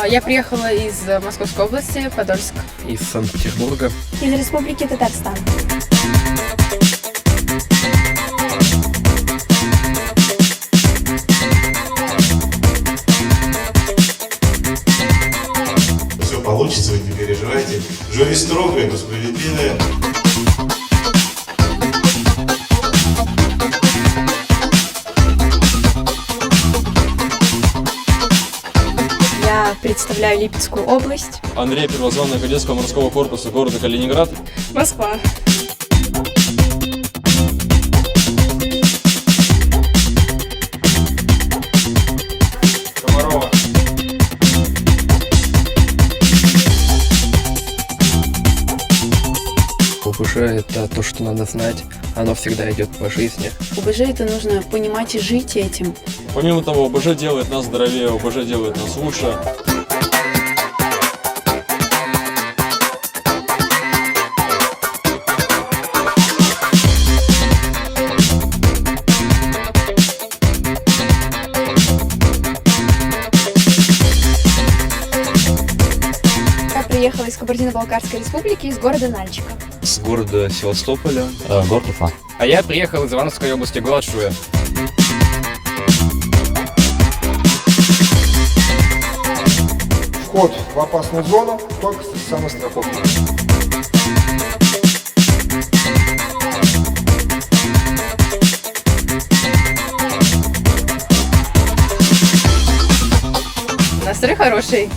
Я приехала из Московской области, Подольск. Из Санкт-Петербурга. Из Республики Татарстан. Все получится, вы не переживайте. Жюри строгое, но справедливое. Я представляю Липецкую область. Андрей, первозванный кадетского морского корпуса города Калининград. Москва. Комарова. ОБЖ — это то, что надо знать. Оно всегда идет по жизни. ОБЖ это нужно понимать и жить этим. Помимо того, ОБЖ делает нас здоровее, ОБЖ делает нас лучше. Я приехала из Кабардино-Балкарской республики, из города Нальчика. С города Севастополя. Город Уфа. А я приехал из Ивановской области, город Шуя. Вход в опасную зону только с самостраховкой. Настрой хороший.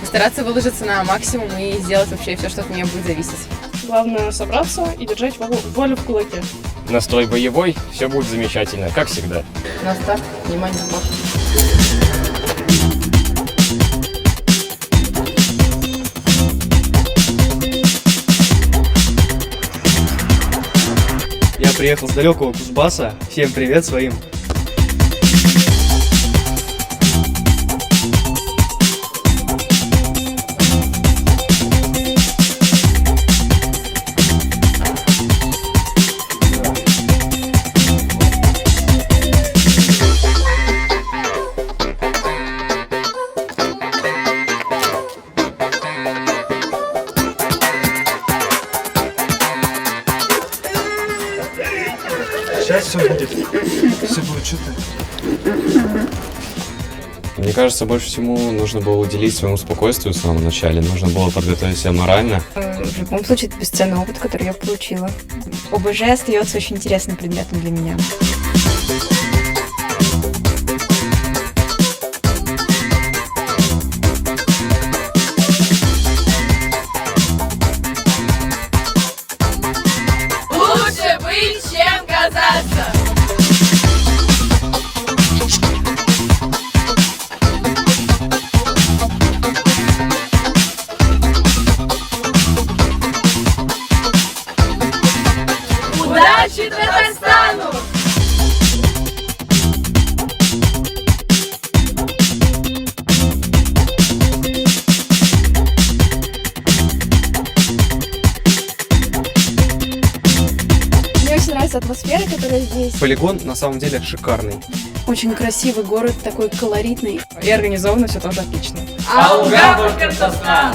Постараться выложиться на максимум и сделать вообще все, что от меня будет зависеть. Главное собраться и держать волю в кулаке. Настрой боевой, все будет замечательно, как всегда. На старт, внимание, марш. Я приехал с далекого Кузбасса. Всем привет своим. Сейчас все будет. Все будет что-то. Мне кажется, больше всему нужно было уделить своему спокойствию в самом начале. Нужно было подготовить себя морально. В любом случае, это бесценный опыт, который я получила. ОБЖ остается очень интересным предметом для меня. Лучше быть, чем казаться! Удачи Татарстану! Мне очень нравится атмосфера, которая здесь. Полигон на самом деле шикарный. Очень красивый город, такой колоритный. И организовано все тоже отлично. Алга Башкортостан!